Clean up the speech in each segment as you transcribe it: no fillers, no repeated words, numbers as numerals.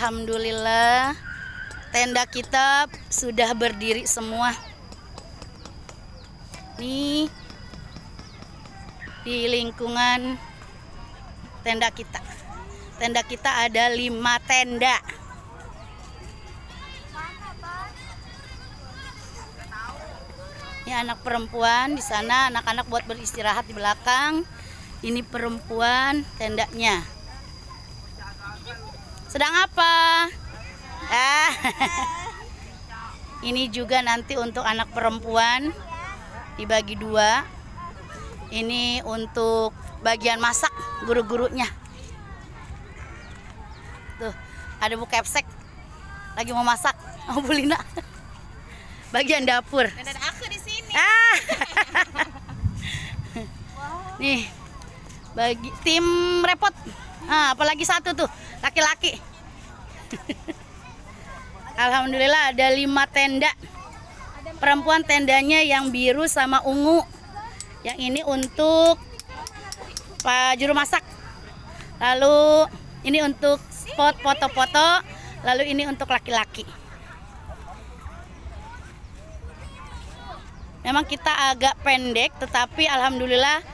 Alhamdulillah tenda kita sudah berdiri semua. Nih di lingkungan tenda kita. Tenda kita ada 5 tenda. Ini anak perempuan di sana, anak-anak buat beristirahat di belakang. Ini perempuan tendanya. Sedang apa? Ini juga nanti untuk anak perempuan dibagi 2. Ini untuk bagian masak guru-gurunya. Tuh, ada Bu Kepsek lagi mau masak. Oh, Bu Lina. Bagian dapur. Dan ada aku di sini. Nih, bagi tim repot. Apalagi satu tuh, laki-laki. Alhamdulillah ada 5 tenda. Perempuan tendanya yang biru sama ungu. Yang ini untuk Pak Juru Masak. Lalu ini untuk spot foto-foto. Lalu ini untuk laki-laki. Memang kita agak pendek, tetapi alhamdulillah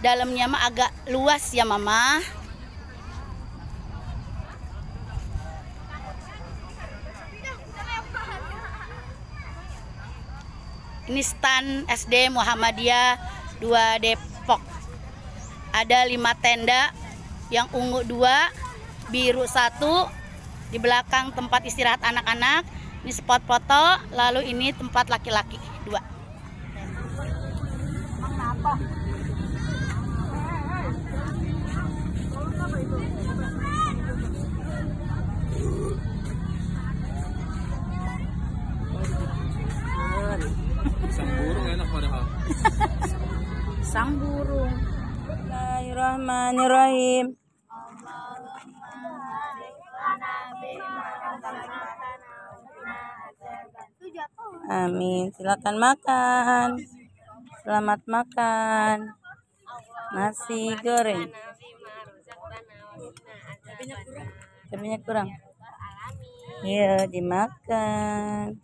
dalamnya mah agak luas ya Mama. Ini stand SD Muhammadiyah 2 Depok. Ada 5 tenda, yang ungu 2, biru 1. Di belakang tempat istirahat anak-anak. Ini spot foto, lalu ini tempat laki-laki 2. Sang burung enak padahal. Sang burung. Bismillahirrahmanirrahim. Amin. Silakan makan. Selamat makan. Nasi goreng. Cabenya kurang. Iya, dimakan.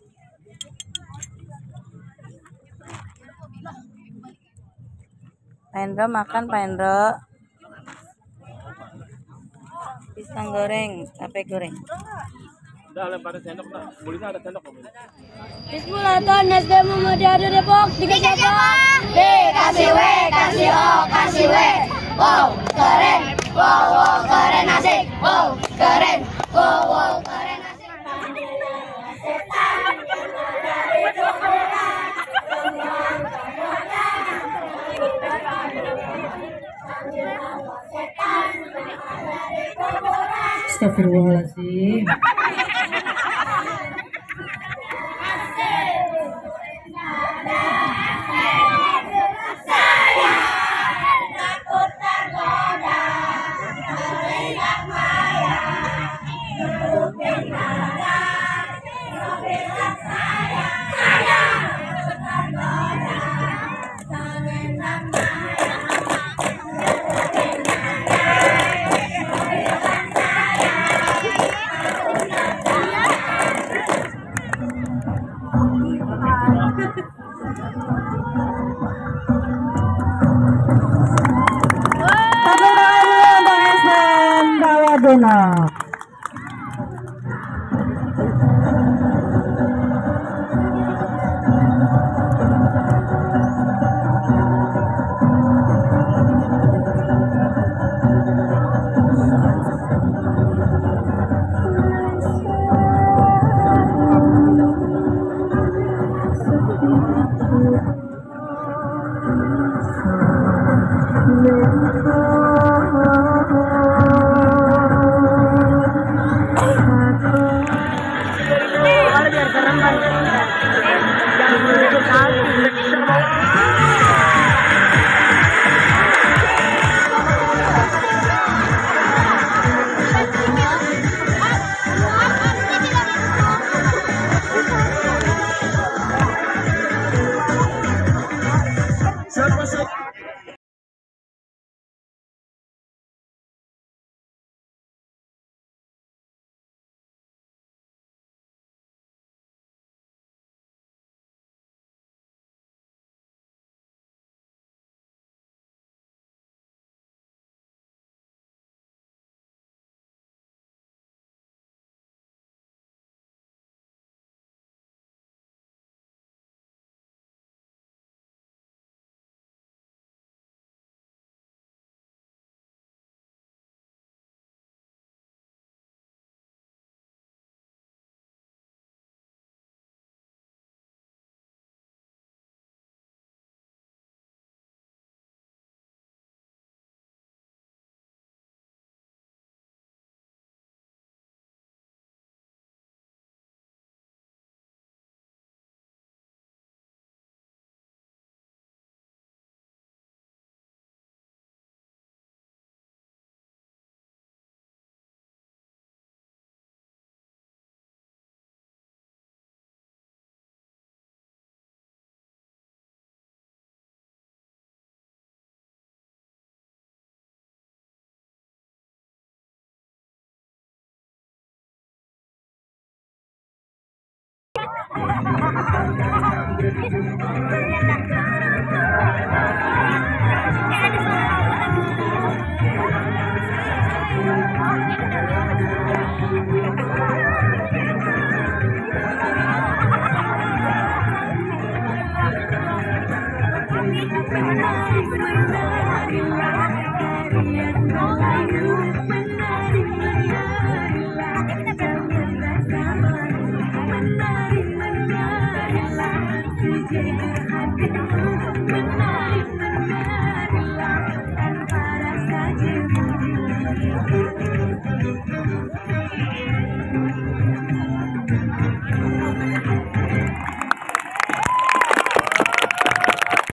Pak Hendro makan, Pak Hendro. Pisang goreng, tape goreng. Udah lemparin sendok, nah. Bulinya ada sendok kok. Bismillah tahun SD Muhammadiyah Depok 3 siapa? D kasih W kasih O kasih W. Wow keren, wow keren asik, wow keren, wow keren asik. Astagfirullahaladzim.